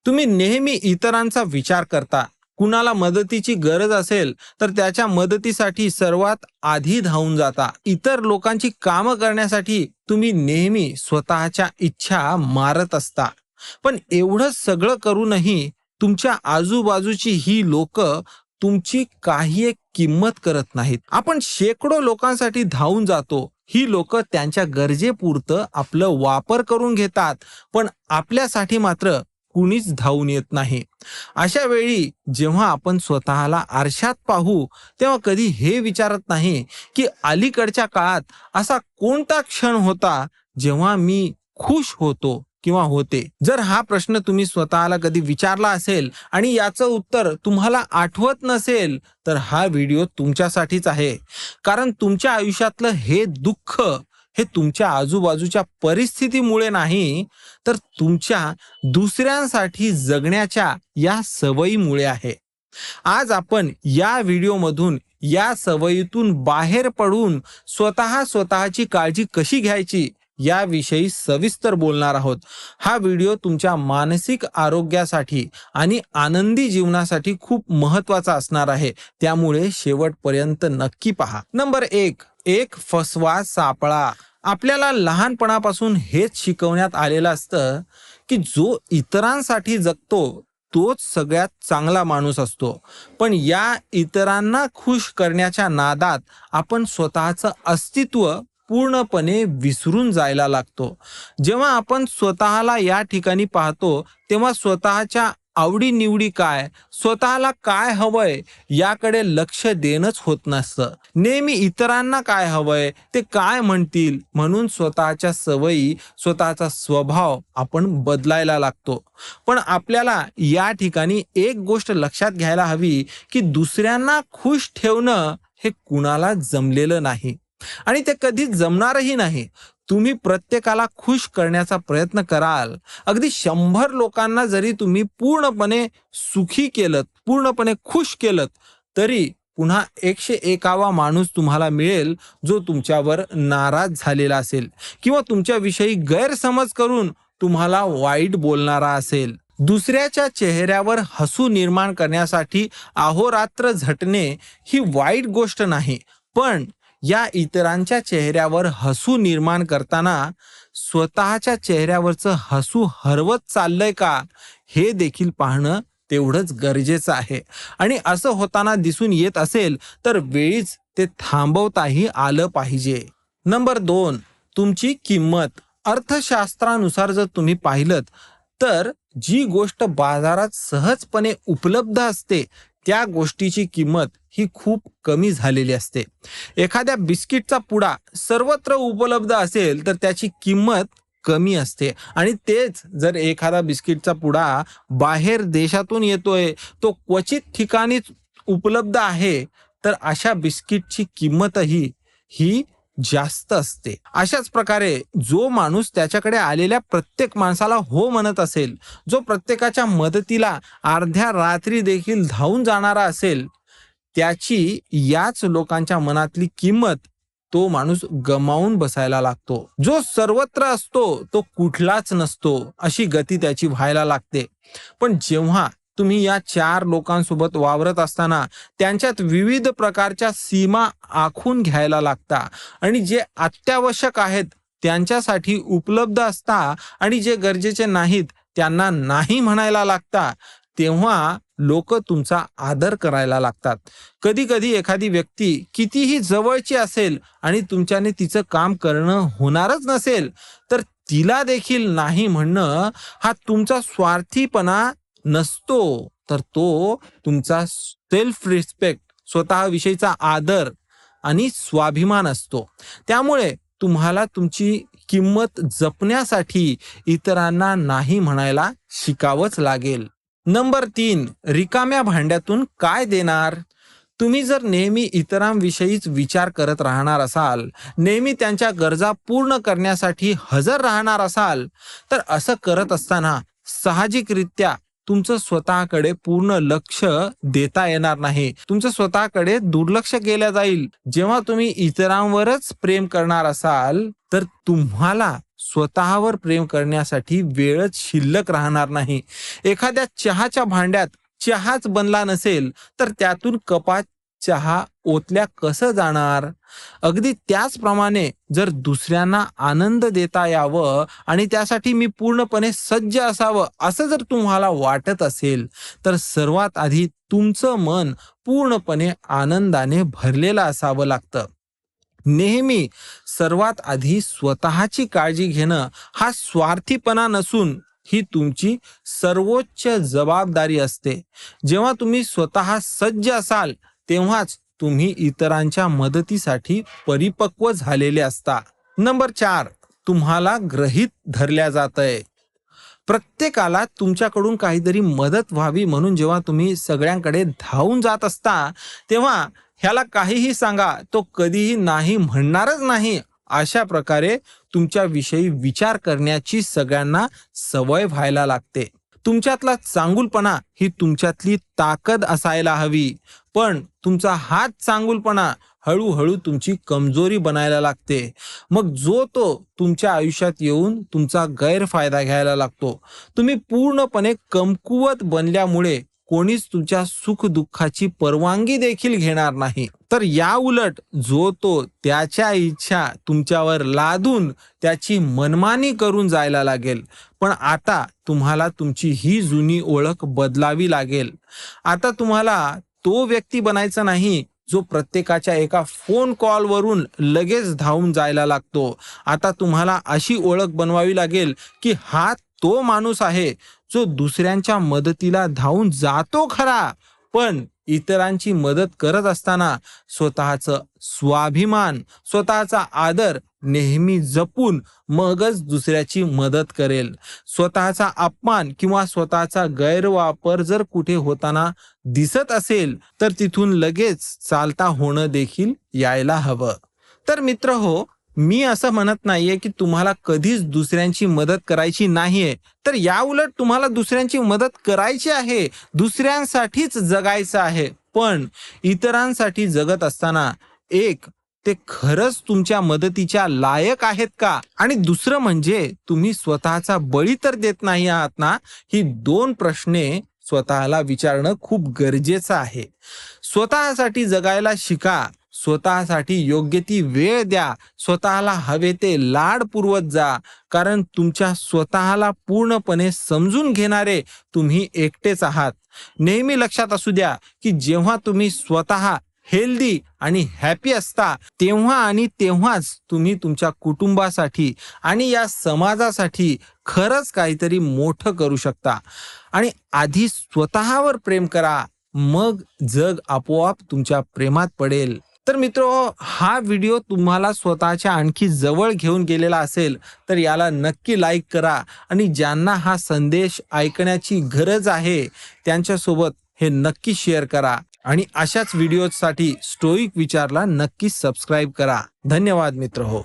तुम्ही नेहमी इतरांचा विचार करता. कुणाला मदतीची गरज असेल तर त्याच्या मदतीसाठी सर्वात आधी धावून जाता. इतर लोकांची कामं करण्यासाठी तुम्ही नेहमी स्वतःच्या इच्छा मारत असता. पण एवढं सगळं करूनही तुमच्या आजूबाजूची ही लोक तुमची काही एक किंमत करत नाहीत. आपण शेकडो लोकांसाठी धावून जातो. ही लोक त्यांच्या गरजेपुरतं आपलं वापर करून घेतात, पण आपल्यासाठी मात्र कुणीच धावून येत नाही. अशा वेळी जेव्हा आपण स्वतःला आरशात पाहू, तेव्हा कधी हे विचारत नाही की अलीकडच्या काळात असा कोणता क्षण होता जेव्हा मी खुश होतो किंवा होते. जर हा प्रश्न तुम्ही स्वतःला कधी विचारला असेल आणि याचं उत्तर तुम्हाला आठवत नसेल, तर हा व्हिडिओ तुमच्यासाठीच आहे. कारण तुमच्या आयुष्यातलं हे दुःख हे तुमच्या आजूबाजूच्या परिस्थितीमुळे नाही, तर तुमच्या दुसऱ्यांसाठी जगण्याच्या या सवयीमुळे आहे. आज आपण या व्हिडिओमधून या सवयीतून बाहेर पडून स्वतःची काळजी कशी घ्यायची याविषयी सविस्तर बोलणार आहोत. हा व्हिडिओ तुमच्या मानसिक आरोग्यासाठी आणि आनंदी जीवनासाठी खूप महत्त्वाचा असणार आहे, त्यामुळे शेवटपर्यंत नक्की पहा. नंबर 1, एक फसवा सापळा. आपल्याला लहानपणापासून हेच शिकवण्यात आलेलं असतं की जो इतरांसाठी जगतो तोच सगळ्यात चांगला माणूस असतो. पण या इतरांना खुश करण्याच्या नादात आपण स्वतःचं अस्तित्व पूर्णपणे विसरून जायला लागतो. जेव्हा आपण स्वतःला या ठिकाणी पाहतो, तेव्हा स्वतःच्या आवडीनिवडी काय, स्वतःला काय हवंय याकडे लक्ष देणंच होत नसतं. नेहमी इतरांना काय हवंय, ते काय म्हणतील म्हणून स्वतःच्या सवयी, स्वतःचा स्वभाव आपण बदलायला लागतो. पण आपल्याला या ठिकाणी एक गोष्ट लक्षात घ्यायला हवी की दुसऱ्यांना खुश ठेवणं हे कुणाला जमलेलं नाही आणि ते कधीच जमणारही नाही. तुम्ही प्रत्येकाला खुश करण्याचा प्रयत्न कराल, अगदी 100 लोकांना जरी तुम्ही पूर्णपणे सुखी केलं, पूर्णपणे खुश केलं, तरी पुन्हा 101वा माणूस तुम्हाला मिळेल जो तुमच्यावर नाराज झालेला असेल किंवा तुमच्याविषयी गैरसमज करून तुम्हाला वाईट बोलणारा असेल. दुसऱ्याच्या चेहऱ्यावर हसू निर्माण करण्यासाठी अहोरात्र झटणे ही वाईट गोष्ट नाही, पण या इतरांच्या चेहऱ्यावर हसू निर्माण करताना स्वतःच्या चेहऱ्यावरचं हसू हरवत चाललंय का हे देखील पाहणं तेवढंच गरजेचं आहे. आणि असं होताना दिसून येत असेल तर वेळीच ते थांबवताही आलं पाहिजे. नंबर 2, तुमची किंमत. अर्थशास्त्रानुसार जर तुम्ही पाहिलं तर जी गोष्ट बाजारात सहजपणे उपलब्ध असते त्या गोष्टीची किंमत ही खूप कमी झालेली असते. एखाद्या बिस्किटचा पुडा सर्वत्र उपलब्ध असेल तर त्याची किंमत कमी असते आणि तेच जर एखादा बिस्किटचा पुडा बाहेर देशातून येतोय, तो क्वचित ठिकाणीच उपलब्ध आहे, तर अशा बिस्किटची किंमतही ही जास्त असते. अशाच प्रकारे जो माणूस त्याच्याकडे आलेल्या प्रत्येक माणसाला हो म्हणत असेल, जो प्रत्येकाच्या मदतीला अर्ध्या रात्री देखील धावून जाणारा असेल, त्याची याच लोकांच्या मनातली किंमत तो माणूस गमावून बसायला लागतो. जो सर्वत्र असतो तो कुठलाच नसतो अशी गती त्याची व्हायला लागते. पण जेव्हा तुम्ही या 4 लोकांसोबत वावरत असताना त्यांच्यात विविध प्रकारच्या सीमा आखून घ्यायला लागता आणि जे अत्यावश्यक आहेत त्यांच्यासाठी उपलब्ध असता आणि जे गरजेचे नाहीत त्यांना नाही म्हणायला लागता, तेव्हा लोक तुमचा आदर करायला लागतात. कधी कधी एखादी व्यक्ती कितीही जवळची असेल आणि तुमच्याने तिचं काम करणं होणारच नसेल, तर तिला देखील नाही म्हणणं हा तुमचा स्वार्थीपणा नसतो, तर तो तुमचा सेल्फ रिस्पेक्ट, स्वतःविषयीचा आदर आणि स्वाभिमान असतो. त्यामुळे तुम्हाला तुमची किंमत जपण्यासाठी इतरांना नाही म्हणायला शिकावंच लागेल. नंबर 3, रिकाम्या भांड्यातून काय देणार. तुम्ही जर नेहमी इतरांविषयीच विचार करत राहणार असाल, नेहमी त्यांच्या गरजा पूर्ण करण्यासाठी हजर राहणार असाल, तर असं करत असताना साहजिकरित्या तुमचं स्वतःकडे पूर्ण लक्ष देता येणार नाही. तुमचं स्वतःकडे दुर्लक्ष केलं जाईल. जेव्हा तुम्ही इतरांवरच प्रेम करणार असाल तर तुम्हाला स्वतःवर प्रेम करण्यासाठी वेळच शिल्लक राहणार नाही. एखाद्या चहाच्या भांड्यात चहाच बनला नसेल तर त्यातून कपात चहा ओतल्या कसं जाणार? अगदी त्याचप्रमाणे जर दुसऱ्यांना आनंद देता यावं आणि त्यासाठी मी पूर्णपणे सज्ज असावं असं जर तुम्हाला वाटत असेल तर सर्वात आधी तुमचं मन पूर्णपणे आनंदाने भरलेलं असावं लागतं. नेहमी सर्वात आधी स्वतःची काळजी घेणं हा स्वार्थीपणा नसून ही तुमची सर्वोच्च जबाबदारी असते. जेव्हा तुम्ही स्वतः सज्ज असाल तेव्हाच तुम्ही इतरांच्या मदतीसाठी परिपक्व झालेले असता. नंबर 4, तुम्हाला गृहीत धरल्या जातंय. प्रत्येकाला तुमच्याकडून काहीतरी मदत व्हावी म्हणून जेव्हा तुम्ही सगळ्यांकडे धावून जात असता तेव्हा ह्याला काहीही सांगा तो कधीही नाही म्हणणारच नाही अशा प्रकारे तुमच्याविषयी विचार करण्याची सगळ्यांना सवय व्हायला लागते. तुमच्यातला चांगुलपणा ही तुमच्यातली ताकद असायला हवी, पण तुमचा हाच चांगुलपणा हळूहळू तुमची कमजोरी बनायला लागते. मग जो तो तुमच्या आयुष्यात येऊन तुमचा गैरफायदा घ्यायला लागतो. तुम्ही पूर्णपणे कमकुवत बनल्यामुळे कोणीच तुमच्या सुखदुःखाची परवानगी देखील घेणार नाही. तर या उलट जो तो त्याच्या इच्छा तुमच्यावर लादून त्याची मनमानी करून जायला लागेल. पण आता तुम्हाला तुमची ही जुनी ओळख बदलावी लागेल. आता तुम्हाला तो व्यक्ती बनायचा नाही जो प्रत्येकाच्या एका फोन कॉलवरून लगेच धावून जायला लागतो. आता तुम्हाला अशी ओळख बनवावी लागेल की हा तो माणूस आहे जो दुसऱ्यांच्या मदतीला धावून जातो खरा, पण इतरांची मदत करत असताना स्वतःचं स्वाभिमान, स्वतःचा आदर नेहमी जपून मगच दुसऱ्याची मदत करेल. स्वतःचा अपमान किंवा स्वतःचा गैरवापर जर कुठे होताना दिसत असेल तर तिथून लगेच चालता होणं देखील यायला हवं. तर मित्र हो, मी असं म्हणत नाहीये की तुम्हाला कधीच दुसऱ्यांची मदत करायची नाहीये. तर याउलट तुम्हाला दुसऱ्यांची मदत करायची आहे, दुसऱ्यांसाठीच जगायचं आहे. पण इतरांसाठी जगत असताना एक, ते खरंच तुमच्या मदतीच्या लायक आहेत का? आणि दुसरं म्हणजे तुम्ही स्वतःचा बळी तर देत नाही आहात ना? ही 2 प्रश्ने स्वतःला विचारणं खूप गरजेचं आहे. स्वतःसाठी जगायला शिका. स्वतःसाठी योग्य ती वेळ द्या. स्वतःला हवे ते लाड पुरवत जा. कारण तुमच्या स्वतःला पूर्णपणे समजून घेणारे तुम्ही एकटेच आहात. नेहमी लक्षात असू द्या की जेव्हा तुम्ही स्वतः हेल्दी आणि हॅपी असता तेव्हा आणि तेव्हाच तुम्ही तुमच्या कुटुंबासाठी आणि या समाजासाठी खरंच काहीतरी मोठं करू शकता. आणि आधी स्वतःवर प्रेम करा, मग जग आपोआप तुमच्या प्रेमात पडेल. तर मित्रहो, हा व्हिडिओ तुम्हाला स्वतःच्या आणखी जवळ घेऊन गेलेला असेल तर याला नक्की लाईक करा आणि ज्यांना हा संदेश ऐकण्याची गरज आहे त्यांच्यासोबत हे नक्की शेअर करा. आणि अशाच व्हिडिओसाठी स्टोईक विचारला नक्की सबस्क्राईब करा. धन्यवाद मित्रहो.